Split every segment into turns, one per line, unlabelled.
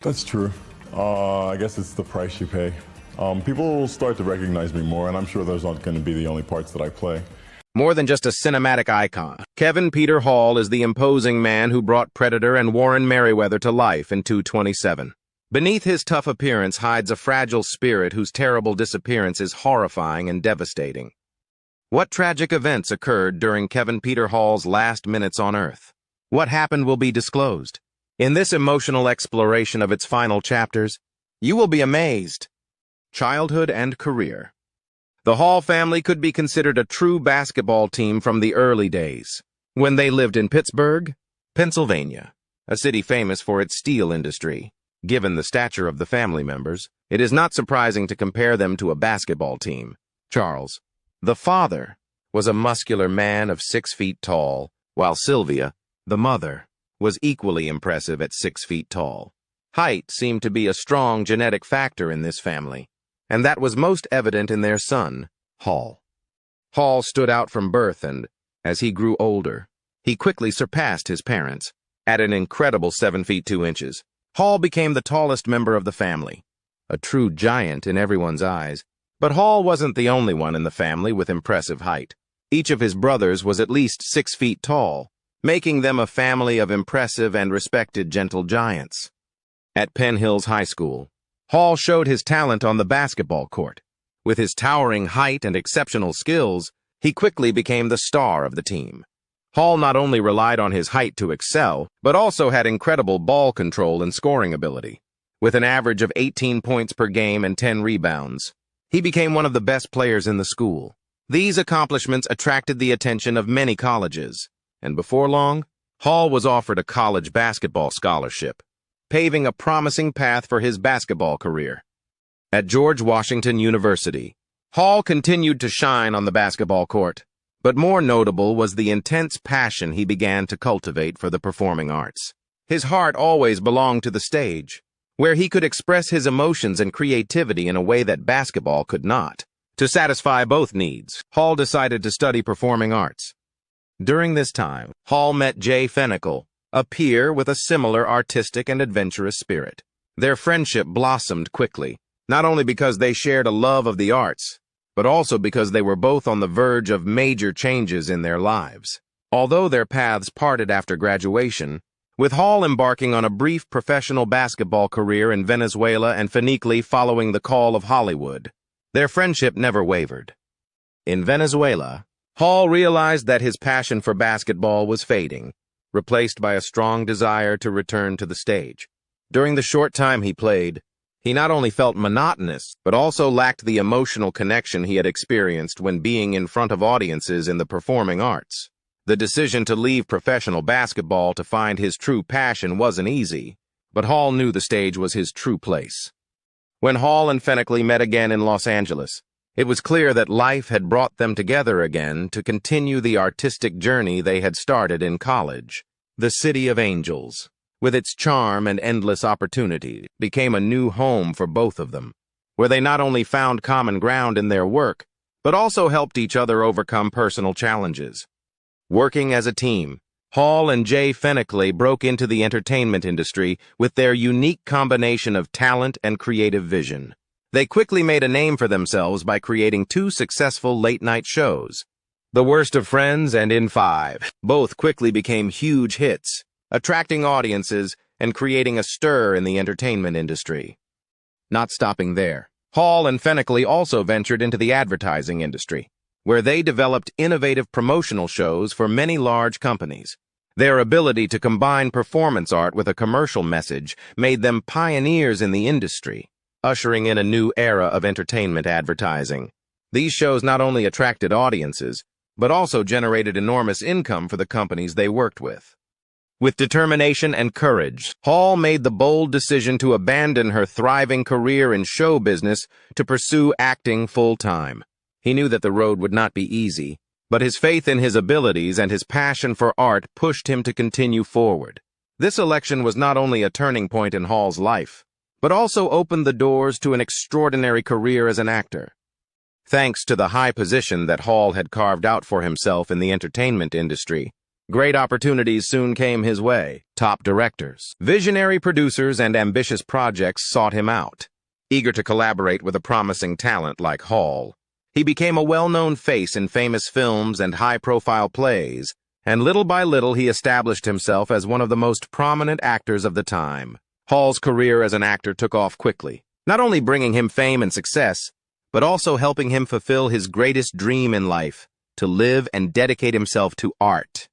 That's true. I guess it's the price you pay. People will start to recognize me more, and I'm sure those aren't going to be the only parts that I play.
More than just a cinematic icon, Kevin Peter Hall is the imposing man who brought Predator and Warren Merriweather to life in 227. Beneath his tough appearance hides a fragile spirit whose terrible disappearance is horrifying and devastating. What tragic events occurred during Kevin Peter Hall's last minutes on Earth? What happened will be disclosed. In this emotional exploration of its final chapters, you will be amazed. Childhood and career. The Hall family could be considered a true basketball team from the early days, when they lived in Pittsburgh, Pennsylvania, a city famous for its steel industry. Given the stature of the family members, it is not surprising to compare them to a basketball team. Charles, the father, was a muscular man of 6 feet tall, while Sylvia, the mother, was equally impressive at 6 feet tall. Height seemed to be a strong genetic factor in this family, and that was most evident in their son, Hall. Hall stood out from birth, and, as he grew older, he quickly surpassed his parents. At an incredible 7 feet 2 inches, Hall became the tallest member of the family, a true giant in everyone's eyes. But Hall wasn't the only one in the family with impressive height. Each of his brothers was at least 6 feet tall, making them a family of impressive and respected gentle giants. At Penn Hills High School, Hall showed his talent on the basketball court. With his towering height and exceptional skills, he quickly became the star of the team. Hall not only relied on his height to excel, but also had incredible ball control and scoring ability. With an average of 18 points per game and 10 rebounds, he became one of the best players in the school. These accomplishments attracted the attention of many colleges, and before long, Hall was offered a college basketball scholarship, paving a promising path for his basketball career. At George Washington University, Hall continued to shine on the basketball court, but more notable was the intense passion he began to cultivate for the performing arts. His heart always belonged to the stage, where he could express his emotions and creativity in a way that basketball could not. To satisfy both needs, Hall decided to study performing arts. During this time, Hall met Jay Fennicle, a peer with a similar artistic and adventurous spirit. Their friendship blossomed quickly, not only because they shared a love of the arts, but also because they were both on the verge of major changes in their lives. Although their paths parted after graduation, with Hall embarking on a brief professional basketball career in Venezuela and Fennicle following the call of Hollywood, their friendship never wavered. In Venezuela, Hall realized that his passion for basketball was fading, replaced by a strong desire to return to the stage. During the short time he played, he not only felt monotonous, but also lacked the emotional connection he had experienced when being in front of audiences in the performing arts. The decision to leave professional basketball to find his true passion wasn't easy, but Hall knew the stage was his true place. When Hall and Fennicle met again in Los Angeles, it was clear that life had brought them together again to continue the artistic journey they had started in college. The City of Angels, with its charm and endless opportunity, became a new home for both of them, where they not only found common ground in their work, but also helped each other overcome personal challenges. Working as a team, Hall and Jay Fennicle broke into the entertainment industry with their unique combination of talent and creative vision. They quickly made a name for themselves by creating 2 successful late-night shows. The Worst of Friends and In 5 both quickly became huge hits, attracting audiences and creating a stir in the entertainment industry. Not stopping there, Hall and Fennicle also ventured into the advertising industry, where they developed innovative promotional shows for many large companies. Their ability to combine performance art with a commercial message made them pioneers in the industry, ushering in a new era of entertainment advertising. These shows not only attracted audiences, but also generated enormous income for the companies they worked with. With determination and courage, Hall made the bold decision to abandon her thriving career in show business to pursue acting full-time. He knew that the road would not be easy, but his faith in his abilities and his passion for art pushed him to continue forward. This election was not only a turning point in Hall's life, but also opened the doors to an extraordinary career as an actor. Thanks to the high position that Hall had carved out for himself in the entertainment industry, Great opportunities soon came his way. Top directors, visionary producers, and ambitious projects sought him out. Eager to collaborate with a promising talent like Hall, he became a well-known face in famous films and high-profile plays, and little by little he established himself as one of the most prominent actors of the time. Hall's career as an actor took off quickly, not only bringing him fame and success, but also helping him fulfill his greatest dream in life, to live and dedicate himself to art.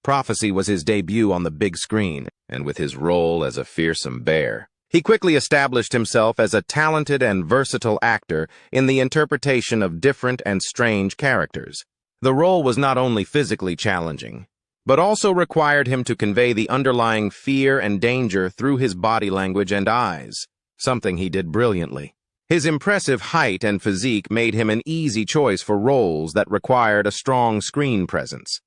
Prophecy was his debut on the big screen, and with his role as a fearsome bear, he quickly established himself as a talented and versatile actor in the interpretation of different and strange characters. The role was not only physically challenging, but also required him to convey the underlying fear and danger through his body language and eyes, something he did brilliantly. His impressive height and physique made him an easy choice for roles that required a strong screen presence.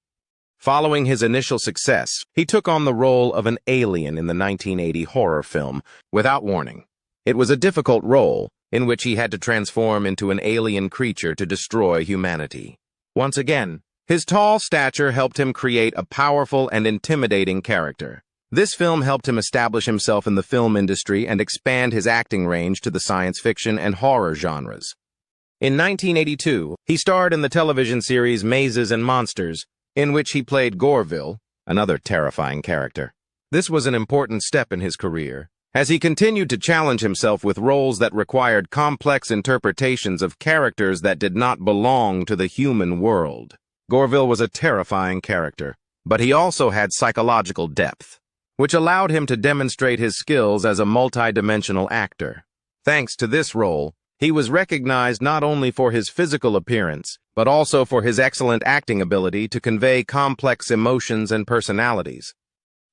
Following his initial success, he took on the role of an alien in the 1980 horror film, Without Warning. It was a difficult role, in which he had to transform into an alien creature to destroy humanity. Once again, his tall stature helped him create a powerful and intimidating character. This film helped him establish himself in the film industry and expand his acting range to the science fiction and horror genres. In 1982, he starred in the television series Mazes and Monsters, in which he played Gorville, another terrifying character. This was an important step in his career, as he continued to challenge himself with roles that required complex interpretations of characters that did not belong to the human world. Gorville was a terrifying character, but he also had psychological depth, which allowed him to demonstrate his skills as a multi-dimensional actor. Thanks to this role, he was recognized not only for his physical appearance, but also for his excellent acting ability to convey complex emotions and personalities.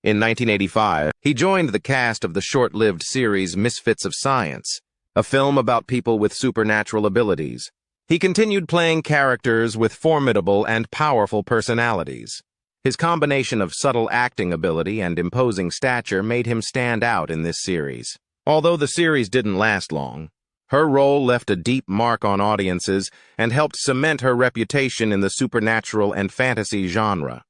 In 1985, he joined the cast of the short-lived series Misfits of Science, a film about people with supernatural abilities. He continued playing characters with formidable and powerful personalities. His combination of subtle acting ability and imposing stature made him stand out in this series. Although the series didn't last long, her role left a deep mark on audiences and helped cement her reputation in the supernatural and fantasy genre.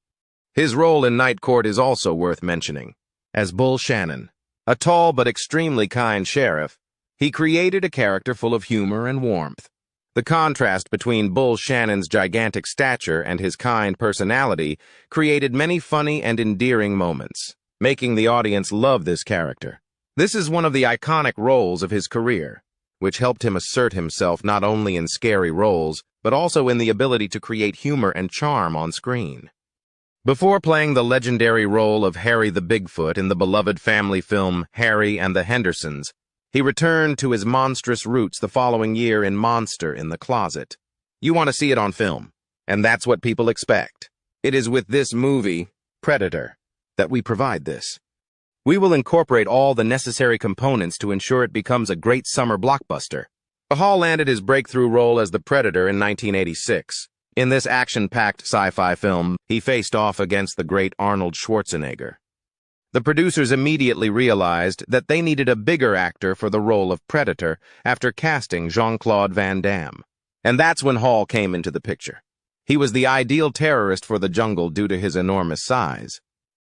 His role in Night Court is also worth mentioning. As Bull Shannon, a tall but extremely kind sheriff, he created a character full of humor and warmth. The contrast between Bull Shannon's gigantic stature and his kind personality created many funny and endearing moments, making the audience love this character. This is one of the iconic roles of his career, which helped him assert himself not only in scary roles, but also in the ability to create humor and charm on screen. Before playing the legendary role of Harry the Bigfoot in the beloved family film Harry and the Hendersons, he returned to his monstrous roots the following year in Monster in the Closet. You want to see it on film, and that's what people expect. It is with this movie, Predator, that we provide this. We will incorporate all the necessary components to ensure it becomes a great summer blockbuster. Hall landed his breakthrough role as the Predator in 1986. In this action-packed sci-fi film, he faced off against the great Arnold Schwarzenegger. The producers immediately realized that they needed a bigger actor for the role of Predator after casting Jean-Claude Van Damme. And that's when Hall came into the picture. He was the ideal terrorist for the jungle due to his enormous size.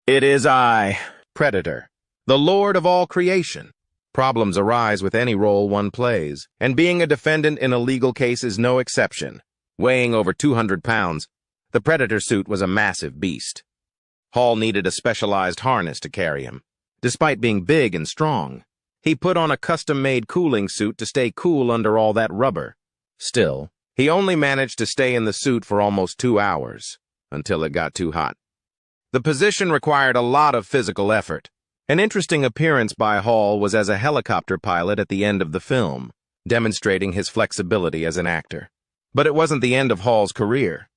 It is I, Predator, the Lord of all creation. Problems arise with any role one plays, and being a defendant in a legal case is no exception. Weighing over 200 pounds, the Predator suit was a massive beast. Hall needed a specialized harness to carry him. Despite being big and strong, he put on a custom-made cooling suit to stay cool under all that rubber. Still, he only managed to stay in the suit for almost 2 hours, until it got too hot. The position required a lot of physical effort. An interesting appearance by Hall was as a helicopter pilot at the end of the film, demonstrating his flexibility as an actor. But it wasn't the end of Hall's career.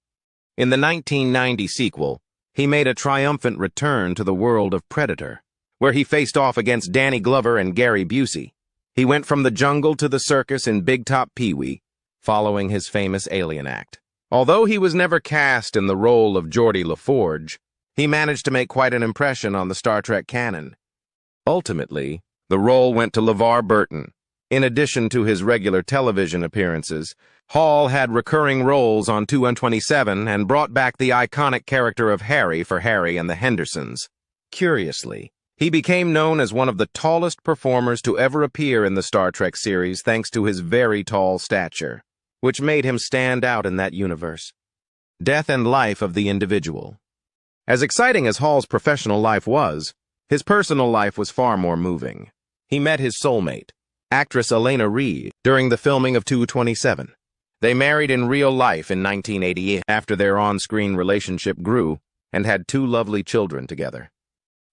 In the 1990 sequel, he made a triumphant return to the world of Predator, where he faced off against Danny Glover and Gary Busey. He went from the jungle to the circus in Big Top Pee-wee, following his famous Alien act. Although he was never cast in the role of Geordie LaForge, he managed to make quite an impression on the Star Trek canon. Ultimately, the role went to LeVar Burton. In addition to his regular television appearances, Hall had recurring roles on 227 and brought back the iconic character of Harry for Harry and the Hendersons. Curiously, he became known as one of the tallest performers to ever appear in the Star Trek series thanks to his very tall stature, which made him stand out in that universe. Death and life of the individual. As exciting as Hall's professional life was, his personal life was far more moving. He met his soulmate, actress Elena Reed, during the filming of 227. They married in real life in 1988 after their on-screen relationship grew and had 2 lovely children together.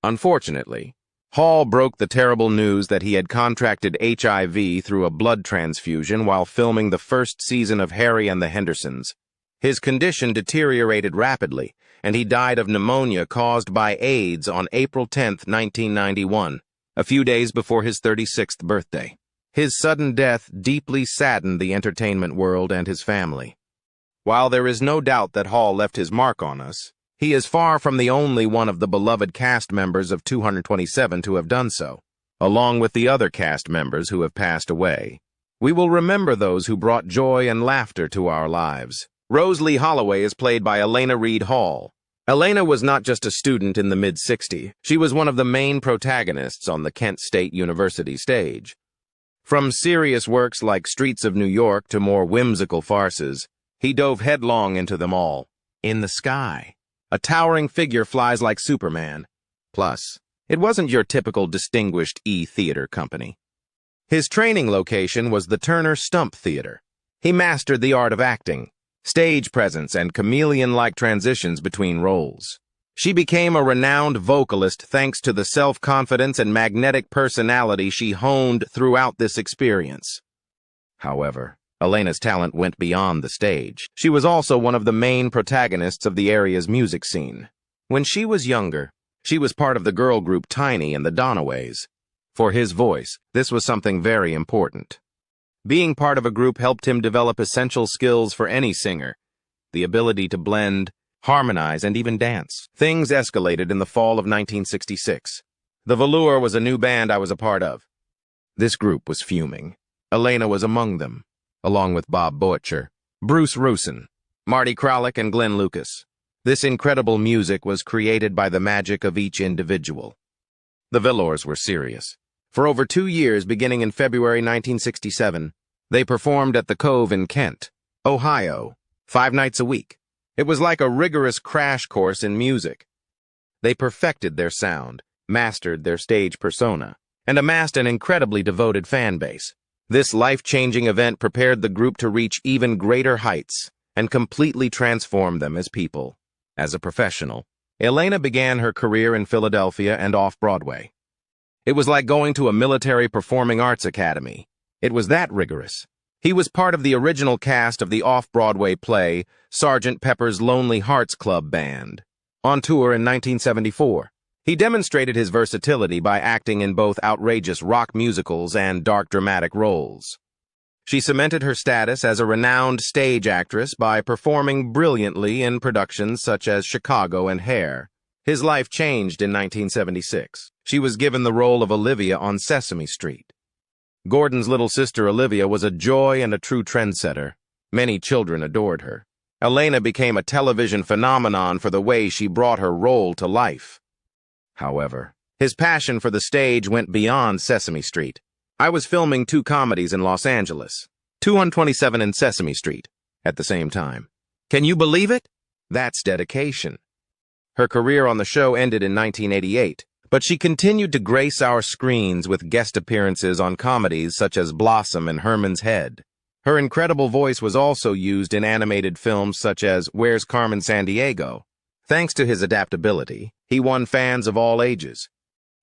Unfortunately, Hall broke the terrible news that he had contracted HIV through a blood transfusion while filming the first season of Harry and the Hendersons. His condition deteriorated rapidly, and he died of pneumonia caused by AIDS on April 10, 1991, a few days before his 36th birthday. His sudden death deeply saddened the entertainment world and his family. While there is no doubt that Hall left his mark on us, he is far from the only one of the beloved cast members of 227 to have done so, along with the other cast members who have passed away. We will remember those who brought joy and laughter to our lives. Rose Lee Holloway is played by Elena Reed Hall. Elena was not just a student in the mid-60s. She was one of the main protagonists on the Kent State University stage. From serious works like Streets of New York to more whimsical farces, he dove headlong into them all. In the Sky, a towering figure flies like Superman. Plus, it wasn't your typical distinguished E-theater company. His training location was the Turner Stump Theater. He mastered the art of acting, stage presence, and chameleon-like transitions between roles. She became a renowned vocalist thanks to the self-confidence and magnetic personality she honed throughout this experience. However, Elena's talent went beyond the stage. She was also one of the main protagonists of the area's music scene. When she was younger, she was part of the girl group Tiny and the Donaways. For his voice, this was something very important. Being part of a group helped him develop essential skills for any singer, the ability to blend, harmonize, and even dance. Things escalated in the fall of 1966. The Velour was a new band I was a part of. This group was fuming. Elena was among them, along with Bob Boetcher, Bruce Rusin, Marty Kralik, and Glenn Lucas. This incredible music was created by the magic of each individual. The Velours were serious. For over 2 years, beginning in February 1967, they performed at the Cove in Kent, Ohio, 5 nights a week. It was like a rigorous crash course in music. They perfected their sound, mastered their stage persona, and amassed an incredibly devoted fan base. This life-changing event prepared the group to reach even greater heights and completely transform them as people. As a professional, Elena began her career in Philadelphia and off-Broadway. It was like going to a military performing arts academy. It was that rigorous. He was part of the original cast of the off-Broadway play Sgt. Pepper's Lonely Hearts Club Band. On tour in 1974, he demonstrated his versatility by acting in both outrageous rock musicals and dark dramatic roles. She cemented her status as a renowned stage actress by performing brilliantly in productions such as Chicago and Hair. His life changed in 1976. She was given the role of Olivia on Sesame Street. Gordon's little sister Olivia was a joy and a true trendsetter. Many children adored her. Elena became a television phenomenon for the way she brought her role to life. However, his passion for the stage went beyond Sesame Street. I was filming 2 comedies in Los Angeles, 227 and Sesame Street, at the same time. Can you believe it? That's dedication. Her career on the show ended in 1988, but she continued to grace our screens with guest appearances on comedies such as Blossom and Herman's Head. Her incredible voice was also used in animated films such as Where's Carmen Sandiego? Thanks to his adaptability, he won fans of all ages.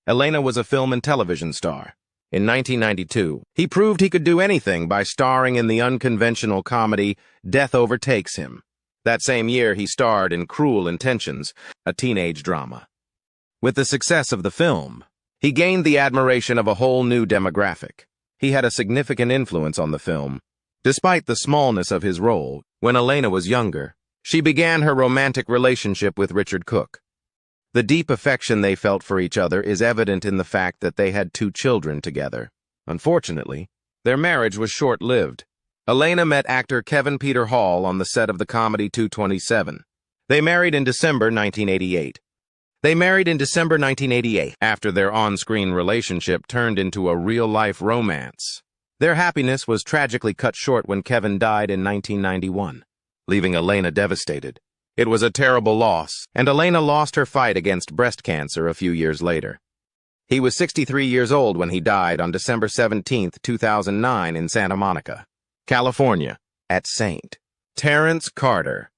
Elena was a film and television star. In 1992, he proved he could do anything by starring in the unconventional comedy Death Overtakes Him. That same year, he starred in Cruel Intentions, a teenage drama. With the success of the film, he gained the admiration of a whole new demographic. He had a significant influence on the film. Despite the smallness of his role, when Elena was younger, she began her romantic relationship with Richard Cook. The deep affection they felt for each other is evident in the fact that they had 2 children together. Unfortunately, Their marriage was short-lived. Elena met actor Kevin Peter Hall on the set of the comedy 227. They married in December 1988. After their on-screen relationship turned into a real-life romance. Their happiness was tragically cut short when Kevin died in 1991, leaving Elena devastated. It was a terrible loss, and Elena lost her fight against breast cancer a few years later. He was 63 years old when he died on December 17, 2009 in Santa Monica, California, at St. Terrence Carter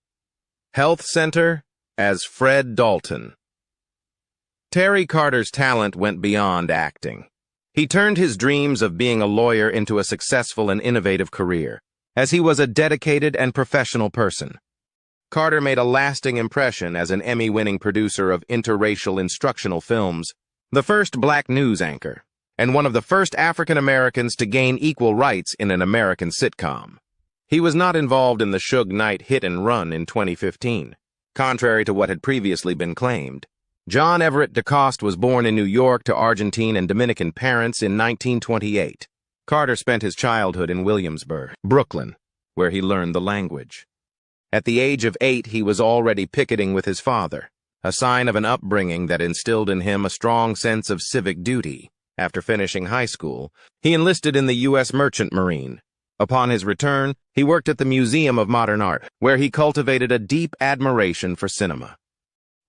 Health Center as Fred Dalton. Terry Carter's talent went beyond acting. He turned his dreams of being a lawyer into a successful and innovative career, as he was a dedicated and professional person. Carter made a lasting impression as an Emmy-winning producer of interracial instructional films, the first black news anchor, and one of the first African Americans to gain equal rights in an American sitcom. He was not involved in the Suge Knight hit and run in 2015, contrary to what had previously been claimed. John Everett DeCoste was born in New York to Argentine and Dominican parents in 1928. Carter spent his childhood in Williamsburg, Brooklyn, where he learned the language. At the age of 8, he was already picketing with his father, a sign of an upbringing that instilled in him a strong sense of civic duty. After finishing high school, he enlisted in the U.S. Merchant Marine. Upon his return, he worked at the Museum of Modern Art, where he cultivated a deep admiration for cinema.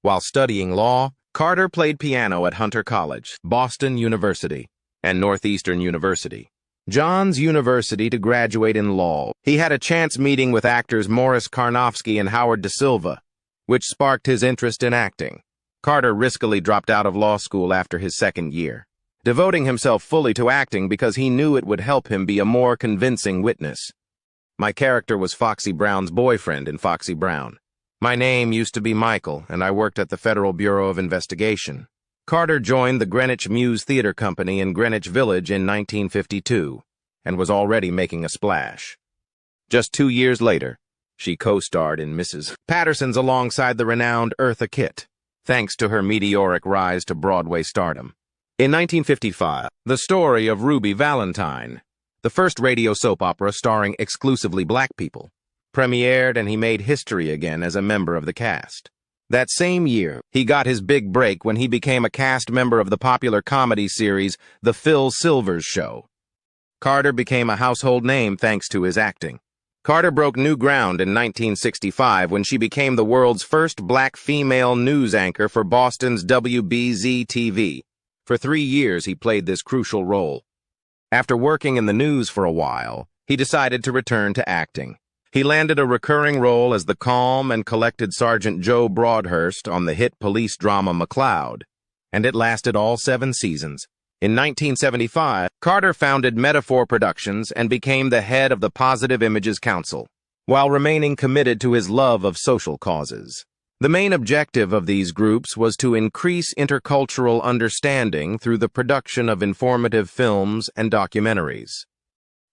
While studying law, Carter played piano at Hunter College, Boston University, and Northeastern University. Johns University to graduate in law. He had a chance meeting with actors Morris Karnofsky and Howard Da Silva, which sparked his interest in acting. Carter riskily dropped out of law school after his second year, devoting himself fully to acting because he knew it would help him be a more convincing witness. My character was Foxy Brown's boyfriend in Foxy Brown. My name used to be Michael, and I worked at the Federal Bureau of Investigation. Carter joined the Greenwich Mews Theater Company in Greenwich Village in 1952, and was already making a splash. Just 2 years later, she co-starred in Mrs. Patterson's alongside the renowned Eartha Kitt, thanks to her meteoric rise to Broadway stardom. In 1955, the story of Ruby Valentine, the first radio soap opera starring exclusively black people, premiered, and he made history again as a member of the cast. That same year, he got his big break when he became a cast member of the popular comedy series The Phil Silvers Show. Carter became a household name thanks to his acting. Carter broke new ground in 1965 when she became the world's first black female news anchor for Boston's WBZ-TV. For 3 years, he played this crucial role. After working in the news for a while, he decided to return to acting. He landed a recurring role as the calm and collected Sergeant Joe Broadhurst on the hit police drama McCloud, and it lasted all 7 seasons. In 1975, Carter founded Metaphor Productions and became the head of the Positive Images Council, while remaining committed to his love of social causes. The main objective of these groups was to increase intercultural understanding through the production of informative films and documentaries.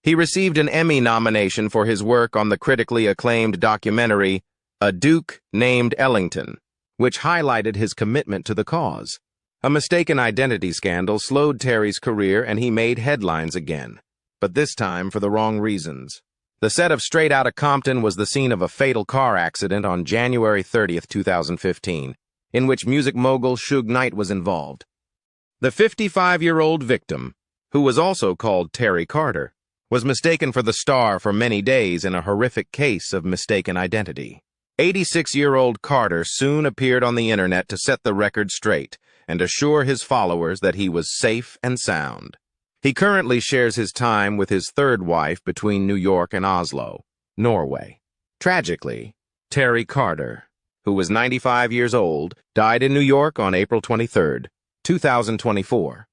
He received an Emmy nomination for his work on the critically acclaimed documentary, A Duke Named Ellington, which highlighted his commitment to the cause. A mistaken identity scandal slowed Terry's career and he made headlines again, but this time for the wrong reasons. The set of Straight Outta Compton was the scene of a fatal car accident on January 30, 2015, in which music mogul Suge Knight was involved. The 55-year-old victim, who was also called Terry Carter, was mistaken for the star for many days in a horrific case of mistaken identity. 86-year-old Carter soon appeared on the internet to set the record straight and assure his followers that he was safe and sound. He currently shares his time with his third wife between New York and Oslo, Norway. Tragically, Terry Carter, who was 95 years old, died in New York on April 23, 2024.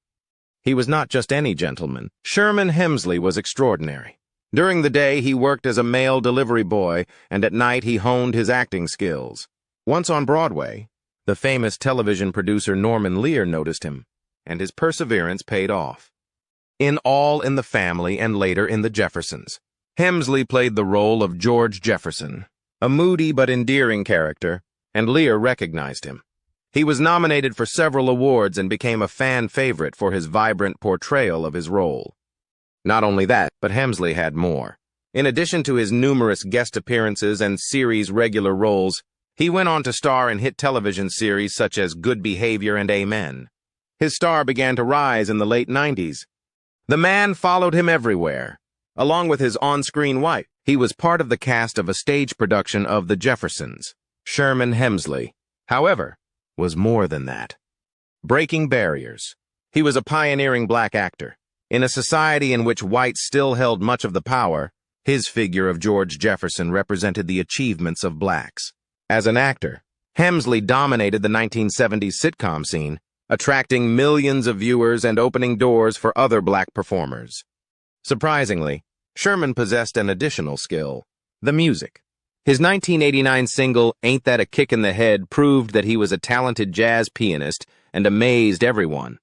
He was not just any gentleman. Sherman Hemsley was extraordinary. During the day, he worked as a mail delivery boy, and at night he honed his acting skills. Once on Broadway, the famous television producer Norman Lear noticed him, and his perseverance paid off. In All in the Family and later in The Jeffersons, Hemsley played the role of George Jefferson, a moody but endearing character, and Lear recognized him. He was nominated for several awards and became a fan favorite for his vibrant portrayal of his role. Not only that, but Hemsley had more. In addition to his numerous guest appearances and series regular roles, he went on to star in hit television series such as Good Behavior and Amen. His star began to rise in the late 90s. The man followed him everywhere. Along with his on-screen wife, he was part of the cast of a stage production of The Jeffersons. Sherman Hemsley, however, was more than that. Breaking barriers. He was a pioneering black actor. In a society in which whites still held much of the power, his figure of George Jefferson represented the achievements of blacks. As an actor, Hemsley dominated the 1970s sitcom scene, attracting millions of viewers and opening doors for other black performers. Surprisingly, Sherman possessed an additional skill: the music. His 1989 single, Ain't That a Kick in the Head, proved that he was a talented jazz pianist and amazed everyone.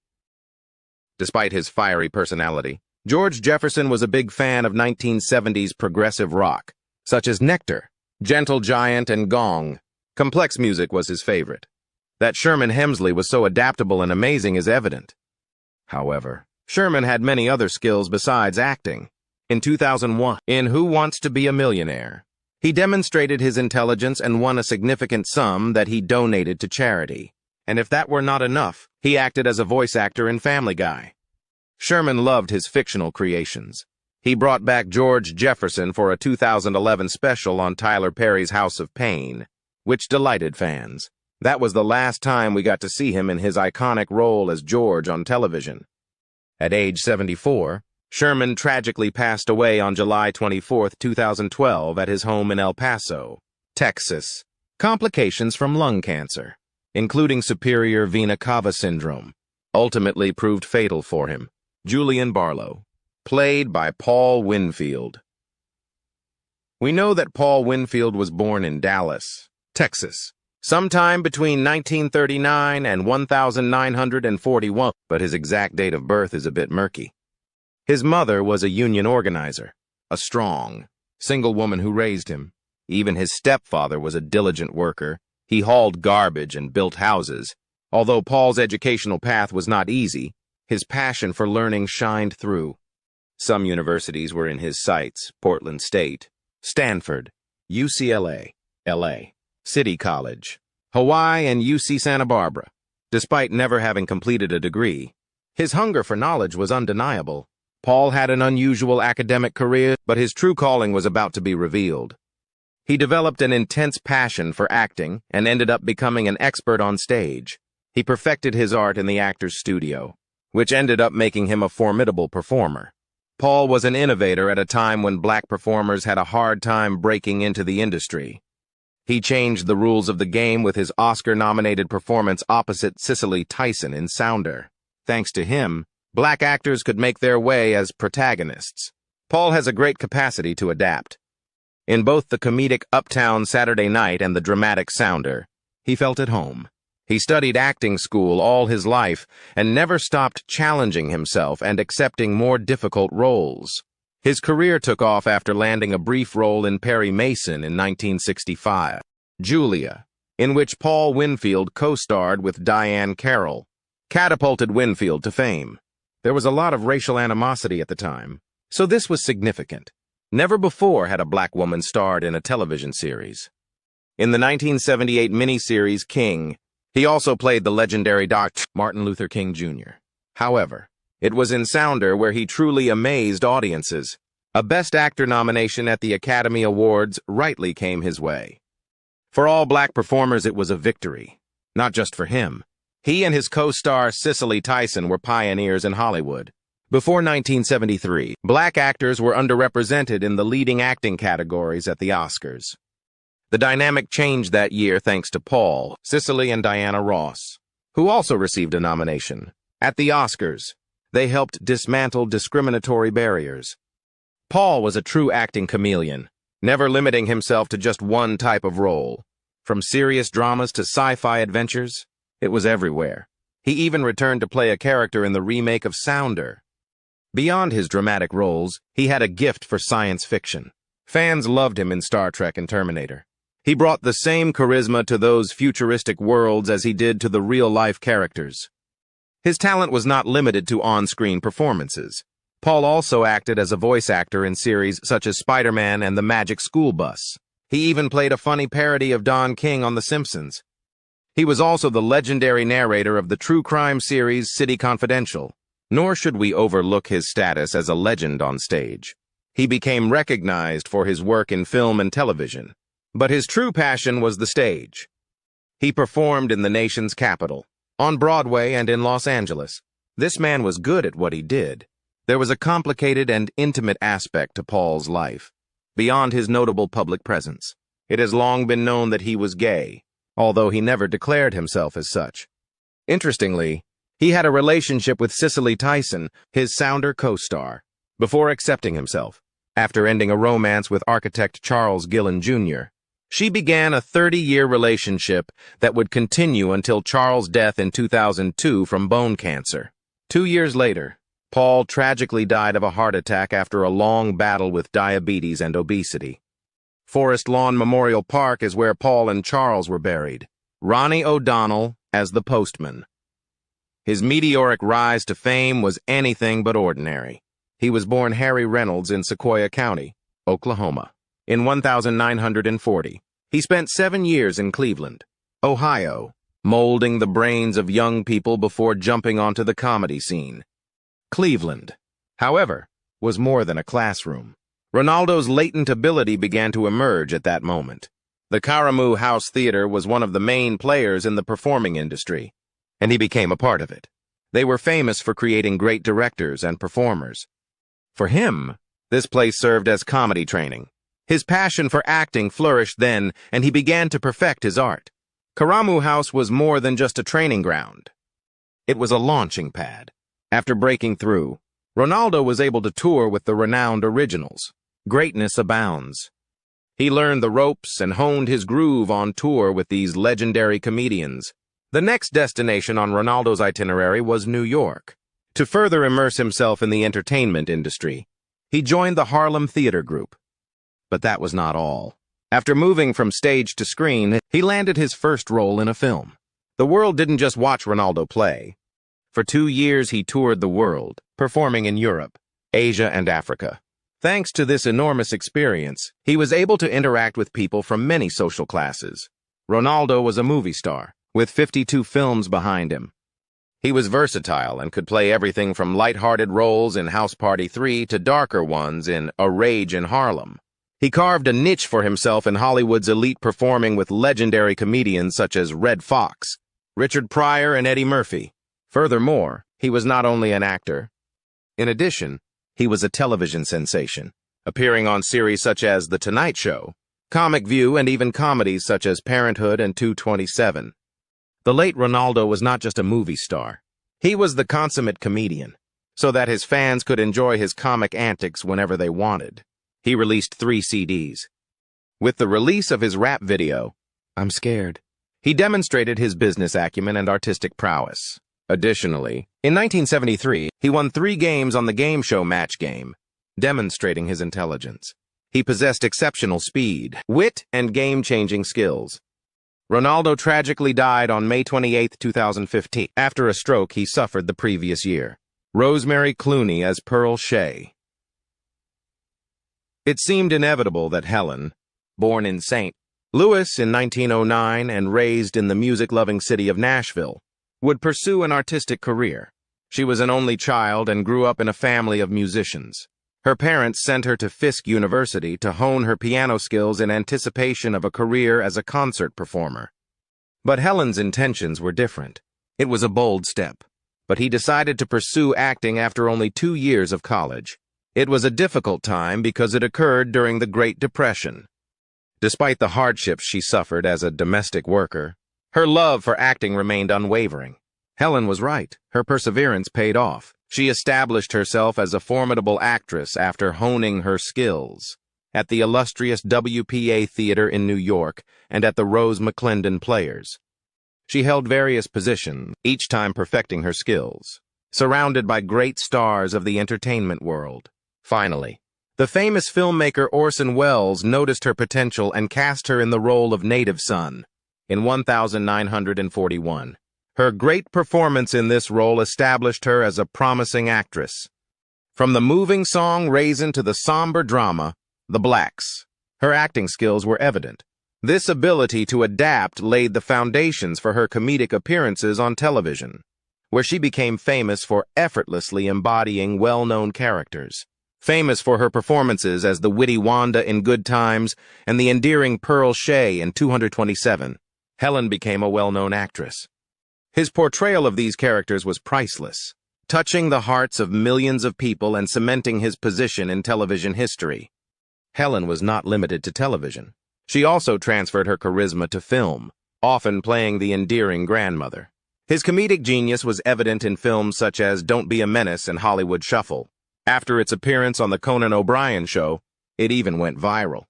Despite his fiery personality, George Jefferson was a big fan of 1970s progressive rock, such as Nectar, Gentle Giant, and Gong. Complex music was his favorite. That Sherman Hemsley was so adaptable and amazing is evident. However, Sherman had many other skills besides acting. In 2001, in Who Wants to Be a Millionaire, he demonstrated his intelligence and won a significant sum that he donated to charity. And if that were not enough, he acted as a voice actor in Family Guy. Sherman loved his fictional creations. He brought back George Jefferson for a 2011 special on Tyler Perry's House of Pain, which delighted fans. That was the last time we got to see him in his iconic role as George on television. At age 74, Sherman tragically passed away on July 24, 2012, at his home in El Paso, Texas. Complications from lung cancer, including superior vena cava syndrome, ultimately proved fatal for him. Julian Barlow, played by Paul Winfield. We know that Paul Winfield was born in Dallas, Texas, sometime between 1939 and 1941, but his exact date of birth is a bit murky. His mother was a union organizer, a strong, single woman who raised him. Even his stepfather was a diligent worker. He hauled garbage and built houses. Although Paul's educational path was not easy, his passion for learning shined through. Some universities were in his sights: Portland State, Stanford, UCLA, LA, City College, Hawaii, and UC Santa Barbara. Despite never having completed a degree, his hunger for knowledge was undeniable. Paul had an unusual academic career, but his true calling was about to be revealed. He developed an intense passion for acting and ended up becoming an expert on stage. He perfected his art in the actor's studio, which ended up making him a formidable performer. Paul was an innovator at a time when black performers had a hard time breaking into the industry. He changed the rules of the game with his Oscar-nominated performance opposite Cicely Tyson in Sounder. Thanks to him, black actors could make their way as protagonists. Paul has a great capacity to adapt. In both the comedic Uptown Saturday Night and the dramatic Sounder, he felt at home. He studied acting school all his life and never stopped challenging himself and accepting more difficult roles. His career took off after landing a brief role in Perry Mason in 1965, Julia, in which Paul Winfield co-starred with Diane Carroll, catapulted Winfield to fame. There was a lot of racial animosity at the time, so this was significant. Never before had a black woman starred in a television series. In the 1978 miniseries King, he also played the legendary Dr. Martin Luther King Jr. However, it was in Sounder where he truly amazed audiences. A Best Actor nomination at the Academy Awards rightly came his way. For all black performers, it was a victory. Not just for him. He and his co-star Cicely Tyson were pioneers in Hollywood. Before 1973, black actors were underrepresented in the leading acting categories at the Oscars. The dynamic changed that year thanks to Paul, Cicely, and Diana Ross, who also received a nomination. At the Oscars, they helped dismantle discriminatory barriers. Paul was a true acting chameleon, never limiting himself to just one type of role. From serious dramas to sci-fi adventures, it was everywhere. He even returned to play a character in the remake of Sounder. Beyond his dramatic roles, he had a gift for science fiction. Fans loved him in Star Trek and Terminator. He brought the same charisma to those futuristic worlds as he did to the real-life characters. His talent was not limited to on-screen performances. Paul also acted as a voice actor in series such as Spider-Man and The Magic School Bus. He even played a funny parody of Don King on The Simpsons. He was also the legendary narrator of the true crime series City Confidential. Nor should we overlook his status as a legend on stage. He became recognized for his work in film and television, but his true passion was the stage. He performed in the nation's capital, on Broadway and in Los Angeles. This man was good at what he did. There was a complicated and intimate aspect to Paul's life, beyond his notable public presence. It has long been known that he was gay, although he never declared himself as such. Interestingly, he had a relationship with Cicely Tyson, his Sounder co-star, before accepting himself. After ending a romance with architect Charles Gillen Jr., she began a 30-year relationship that would continue until Charles' death in 2002 from bone cancer. 2 years later, Paul tragically died of a heart attack after a long battle with diabetes and obesity. Forest Lawn Memorial Park is where Paul and Charles were buried. Ronnie O'Donnell as the postman. His meteoric rise to fame was anything but ordinary. He was born Harry Reynolds in Sequoia County, Oklahoma, in 1940. He spent 7 years in Cleveland, Ohio, molding the brains of young people before jumping onto the comedy scene. Cleveland, however, was more than a classroom. Ronaldo's latent ability began to emerge at that moment. The Karamu House Theater was one of the main players in the performing industry, and he became a part of it. They were famous for creating great directors and performers. For him, this place served as comedy training. His passion for acting flourished then, and he began to perfect his art. Karamu House was more than just a training ground. It was a launching pad. After breaking through, Ronaldo was able to tour with the renowned originals. Greatness abounds. He learned the ropes and honed his groove on tour with these legendary comedians. The next destination on Ronaldo's itinerary was New York. To further immerse himself in the entertainment industry, he joined the Harlem Theater Group. But that was not all. After moving from stage to screen, he landed his first role in a film. The world didn't just watch Ronaldo play. For 2 years, he toured the world, performing in Europe, Asia, and Africa. Thanks to this enormous experience, he was able to interact with people from many social classes. Ronaldo was a movie star, with 52 films behind him. He was versatile and could play everything from light-hearted roles in House Party 3 to darker ones in A Rage in Harlem. He carved a niche for himself in Hollywood's elite, performing with legendary comedians such as Red Fox, Richard Pryor, and Eddie Murphy. Furthermore, he was not only an actor. In addition, he was a television sensation, appearing on series such as The Tonight Show, Comic View, and even comedies such as Parenthood and 227. The late Ronaldo was not just a movie star. He was the consummate comedian, so that his fans could enjoy his comic antics whenever they wanted. He released 3 CDs. With the release of his rap video, I'm Scared, he demonstrated his business acumen and artistic prowess. Additionally, in 1973, he won 3 games on the game show Match Game, demonstrating his intelligence. He possessed exceptional speed, wit, and game-changing skills. Ronaldo tragically died on May 28, 2015, after a stroke he suffered the previous year. Rosemary Clooney as Pearl Shea. It seemed inevitable that Helen, born in St. Louis in 1909 and raised in the music-loving city of Nashville, would pursue an artistic career. She was an only child and grew up in a family of musicians. Her parents sent her to Fisk University to hone her piano skills in anticipation of a career as a concert performer. But Helen's intentions were different. It was a bold step, but he decided to pursue acting after only 2 years of college. It was a difficult time because it occurred during the Great Depression. Despite the hardships she suffered as a domestic worker, her love for acting remained unwavering. Helen was right. Her perseverance paid off. She established herself as a formidable actress after honing her skills at the illustrious WPA Theater in New York and at the Rose McClendon Players. She held various positions, each time perfecting her skills, surrounded by great stars of the entertainment world. Finally, the famous filmmaker Orson Welles noticed her potential and cast her in the role of Native Son in 1941. Her great performance in this role established her as a promising actress. From the moving song Raisin to the somber drama, The Blacks, her acting skills were evident. This ability to adapt laid the foundations for her comedic appearances on television, where she became famous for effortlessly embodying well-known characters. Famous for her performances as the witty Wanda in Good Times and the endearing Pearl Shea in 227, Helen became a well-known actress. His portrayal of these characters was priceless, touching the hearts of millions of people and cementing his position in television history. Helen was not limited to television. She also transferred her charisma to film, often playing the endearing grandmother. His comedic genius was evident in films such as Don't Be a Menace and Hollywood Shuffle. After its appearance on The Conan O'Brien Show, it even went viral.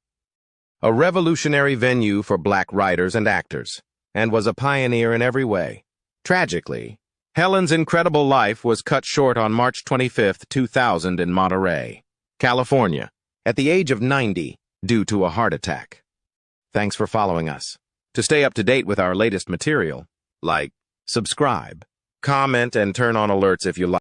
A revolutionary venue for black writers and actors, and was a pioneer in every way. Tragically, Helen's incredible life was cut short on March 25, 2000 in Monterey, California, at the age of 90 due to a heart attack. Thanks for following us. To stay up to date with our latest material, like, subscribe, comment, and turn on alerts if you like.